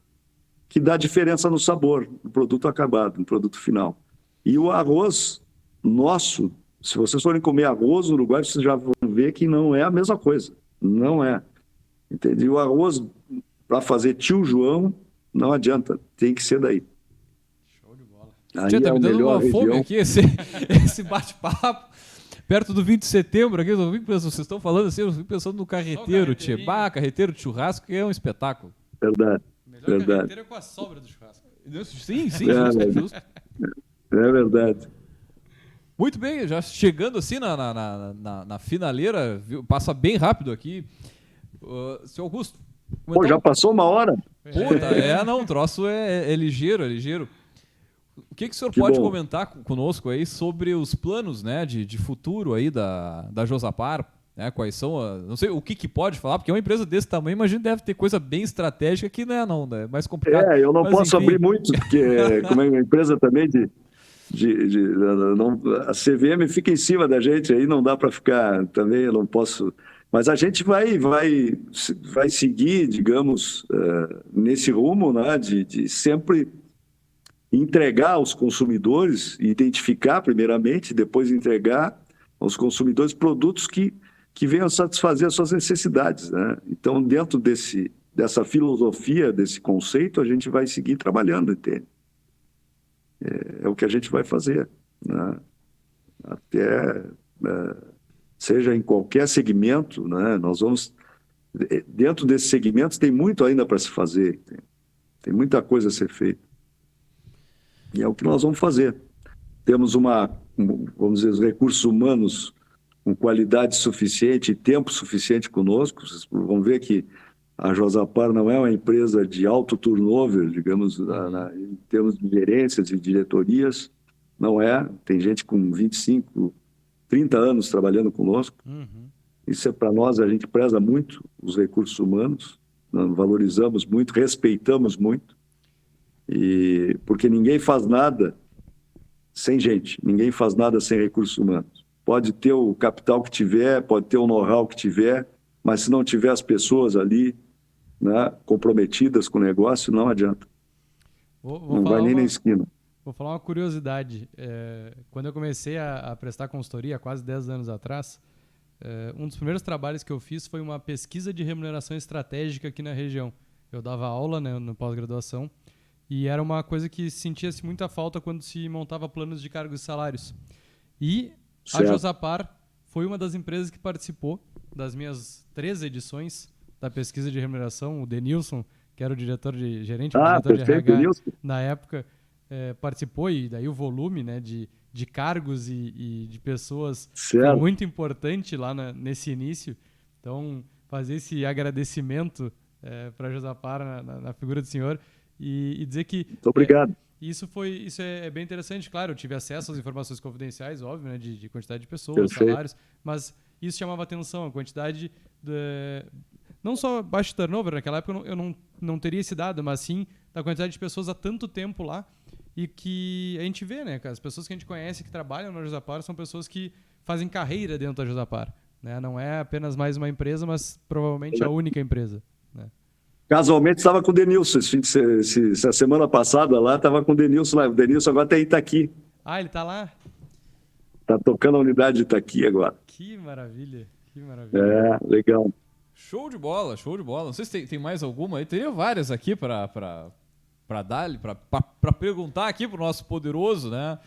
que dá diferença no sabor, no produto acabado, no produto final. E o arroz nosso, se vocês forem comer arroz no Uruguai, vocês já vão ver que não é a mesma coisa. Não é. Entende? O arroz, para fazer Tio João, não adianta. Tem que ser daí.
Show de bola.
Aí tá me dando uma fome aqui, esse bate-papo. Perto do 20 de setembro, aqui, vocês estão falando assim, eu fico pensando no carreteiro, carreteiro de churrasco, que é um espetáculo.
Verdade.
Melhor carreteiro é com a sobra do churrasco.
Sim, justo.
É verdade.
Muito bem, já chegando assim na finaleira, passa bem rápido aqui. Seu Augusto.
Já passou 1 hora?
Não, o troço é ligeiro, é ligeiro. O que o senhor pode comentar conosco aí sobre os planos, né, de futuro aí da Josapar? Né, quais são, não sei o que pode falar, porque uma empresa desse tamanho, imagino, deve ter coisa bem estratégica que é mais complicado.
Eu não posso abrir muito, porque como é uma empresa também a CVM fica em cima da gente, aí não dá para ficar, também eu não posso... Mas a gente vai seguir, digamos, nesse rumo, né, de sempre entregar aos consumidores, identificar primeiramente, depois entregar aos consumidores produtos que venham satisfazer as suas necessidades, né? Então, dentro dessa filosofia, desse conceito, a gente vai seguir trabalhando, entende? É o que a gente vai fazer, né? Até, seja em qualquer segmento, né? Nós vamos... Dentro desses segmentos tem muito ainda para se fazer, tem muita coisa a ser feita. E é o que nós vamos fazer. Temos vamos dizer, os recursos humanos com qualidade suficiente e tempo suficiente conosco. Vocês vão ver que a Josapar não é uma empresa de alto turnover, digamos, em termos de gerências e diretorias. Não é. Tem gente com 25, 30 anos trabalhando conosco. Isso é para nós, a gente preza muito os recursos humanos, valorizamos muito, respeitamos muito, porque ninguém faz nada sem gente, ninguém faz nada sem recursos humanos. Pode ter o capital que tiver, pode ter o know-how que tiver, mas se não tiver as pessoas ali, né, comprometidas com o negócio, não adianta. Não vai nem na esquina.
Vou falar uma curiosidade. Quando eu comecei a prestar consultoria, há quase 10 anos atrás, um dos primeiros trabalhos que eu fiz foi uma pesquisa de remuneração estratégica aqui na região. Eu dava aula, né, no pós-graduação, e era uma coisa que sentia-se muita falta quando se montava planos de cargos e salários. E a Josapar foi uma das empresas que participou das minhas 3 edições da pesquisa de remuneração. O Denilson, que era o diretor de RH na época, participou, e daí o volume, né, de cargos e de pessoas foi muito importante lá nesse início. Então, fazer esse agradecimento para a Josapar na figura do senhor e dizer que...
Muito obrigado.
Isso é bem interessante. Claro, eu tive acesso às informações confidenciais, óbvio, né, de quantidade de pessoas, salários, mas isso chamava atenção, a quantidade não só baixo turnover, naquela época eu não teria esse dado, mas sim da quantidade de pessoas há tanto tempo lá. E que a gente vê, né, as pessoas que a gente conhece que trabalham na Josapar são pessoas que fazem carreira dentro da Josapar, né? Não é apenas mais uma empresa, mas provavelmente a única empresa, né?
Casualmente estava com o Denilson, essa semana passada lá, estava com o Denilson lá. O Denilson agora está em Itaqui.
Ah, ele está lá?
Está tocando a unidade de Itaqui agora.
Que maravilha, que maravilha.
Legal.
Show de bola, show de bola. Não sei se tem mais alguma aí, teria várias aqui para perguntar aqui pro nosso poderoso, né?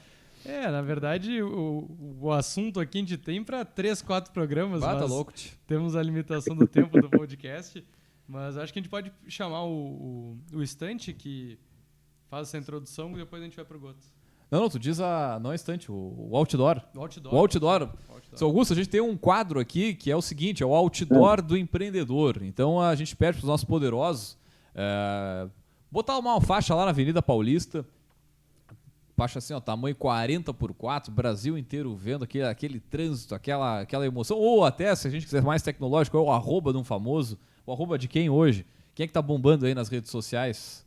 Na verdade, o assunto aqui a gente tem para 3, 4 programas,
tá
mas
louco,
temos a limitação do tempo do podcast, mas acho que a gente pode chamar o estante que faz essa introdução e depois a gente vai pro Goto.
Não, tu diz não é estante, o outdoor.
O outdoor.
Seu Augusto, a gente tem um quadro aqui que é o seguinte, é o outdoor do empreendedor. Então a gente pede pros nossos poderosos botar uma faixa lá na Avenida Paulista, faixa assim, ó, tamanho 40x4, Brasil inteiro vendo aquele trânsito, aquela emoção, ou até, se a gente quiser mais tecnológico, é o arroba de um famoso, o arroba de quem hoje? Quem é que tá bombando aí nas redes sociais?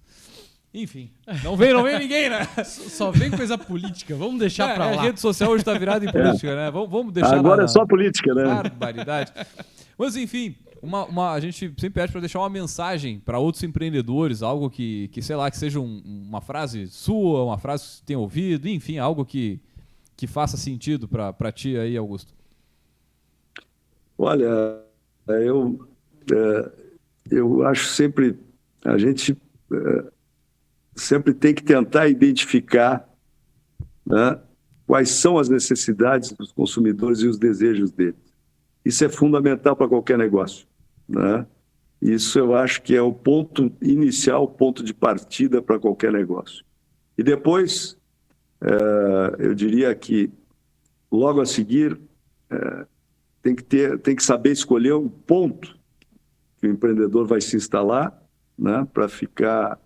Enfim, não vem ninguém, né?
Só vem coisa política, vamos deixar pra lá.
A rede social hoje tá virada em política, né? Vamos deixar
agora é só política, né?
Barbaridade. Mas enfim... a gente sempre pede para deixar uma mensagem para outros empreendedores, algo que sei lá, que seja uma frase sua, uma frase que você tenha ouvido, enfim, algo que faça sentido para ti aí, Augusto.
Olha, eu acho sempre, a gente sempre tem que tentar identificar, né, quais são as necessidades dos consumidores e os desejos deles. Isso é fundamental para qualquer negócio, né? Isso eu acho que é o ponto inicial, o ponto de partida para qualquer negócio. E depois, eu diria que, logo a seguir, tem que saber escolher um ponto que o empreendedor vai se instalar, né, para ficar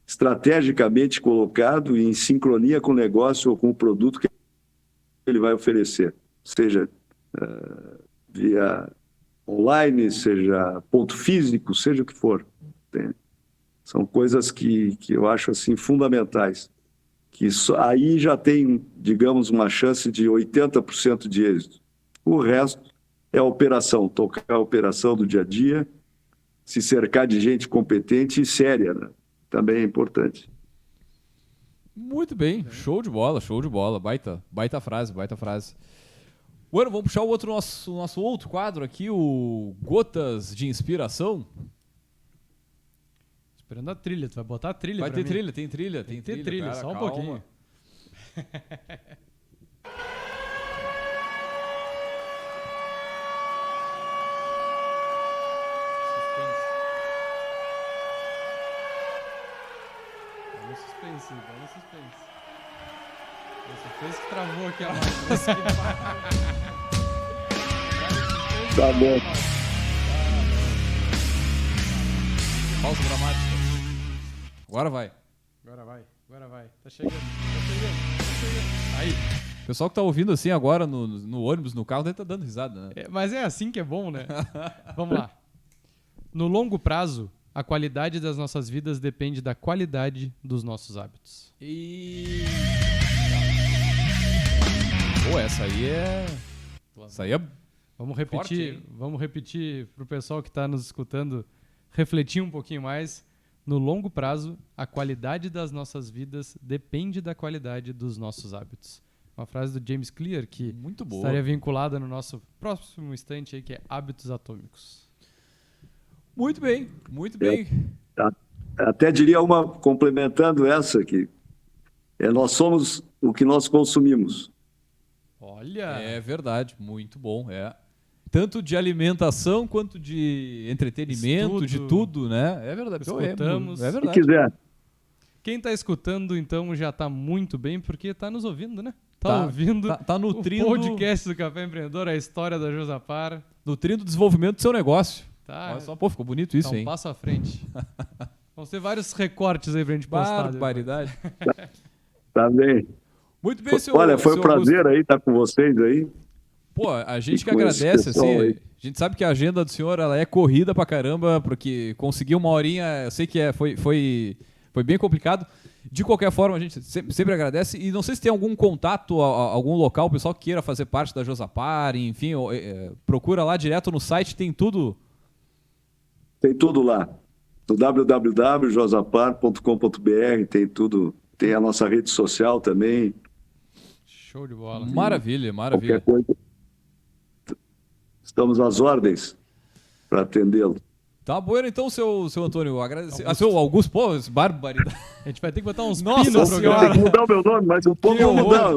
estrategicamente colocado e em sincronia com o negócio ou com o produto que ele vai oferecer, seja via online, seja ponto físico, seja o que for. São coisas que eu acho assim fundamentais, que aí já tem, digamos, uma chance de 80% de êxito. O resto é a operação, tocar a operação do dia a dia, se cercar de gente competente e séria, né? Também é importante.
Muito bem, show de bola. Baita frase. Bueno, vamos puxar o nosso outro quadro aqui, o Gotas de Inspiração.
Esperando a trilha, tu vai botar a trilha
Vai
pra
ter
mim.
trilha, tem trilha.
Cara, só um
calma.
pouquinho. Vai no suspense. Esse fez que travou aqui a máquina.
Tá bom.
Pausa dramática. Agora vai.
Agora vai. Tá chegando. Aí.
O pessoal que tá ouvindo assim agora no ônibus, no carro, deve estar dando risada, né?
Mas é assim que é bom, né? Vamos lá. No longo prazo, a qualidade das nossas vidas depende da qualidade dos nossos hábitos.
Pô, essa aí é...
Vamos
forte,
repetir para o pessoal que está nos escutando refletir um pouquinho mais. No longo prazo, a qualidade das nossas vidas depende da qualidade dos nossos hábitos. Uma frase do James Clear que
muito boa.
Estaria vinculada no nosso próximo instante aí, que é hábitos atômicos.
Muito bem.
Até diria uma, complementando essa, que nós somos o que nós consumimos.
Olha!
É verdade, muito bom, Tanto de alimentação quanto de entretenimento, de tudo, né? É verdade.
Escutamos.
É verdade.
Se quiser.
Quem está escutando, então, já está muito bem, porque está nos ouvindo, né? Tá ouvindo
tá nutrindo,
o podcast do Café Empreendedor, a história da Josapar.
Nutrindo o desenvolvimento do seu negócio.
Tá.
Olha só, pô, ficou bonito isso, hein?
Um passo à frente. Vamos ter vários recortes aí pra gente postar.
Barbaridade.
Tá bem.
Muito bem, senhor.
Olha, foi um prazer aí estar com vocês aí.
Pô, a gente que agradece, assim. A gente sabe que a agenda do senhor ela é corrida pra caramba, porque conseguir uma horinha, eu sei que foi bem complicado. De qualquer forma, a gente sempre agradece. E não sei se tem algum contato, algum local, o pessoal que queira fazer parte da Josapar, enfim, procura lá direto no site, tem tudo.
Tem tudo lá. No www.josapar.com.br tem tudo. Tem a nossa rede social também.
Show de bola.
Maravilha.
Qualquer coisa. Estamos às ordens para atendê-lo.
Tá bom, então, seu Antônio. Agradecer. Seu Augusto, pô, barbaridade.
A gente vai ter que botar uns
Nossa
pinos no programa.
Tem que mudar o meu nome, mas um pouco vou mudar.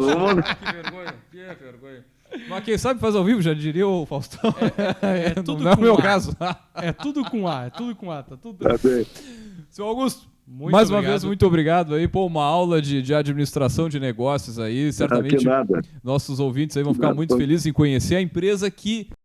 Que vergonha. Mas quem sabe faz ao vivo, já diria o Faustão.
Tudo
não é o
com
meu
A.
caso.
É tudo com A, tá tudo...
Tá bem.
Seu Augusto,
Uma
vez, muito obrigado aí. Pô, uma aula de administração de negócios aí. Certamente
nada.
nossos ouvintes aí vão ficar muito felizes em conhecer a empresa que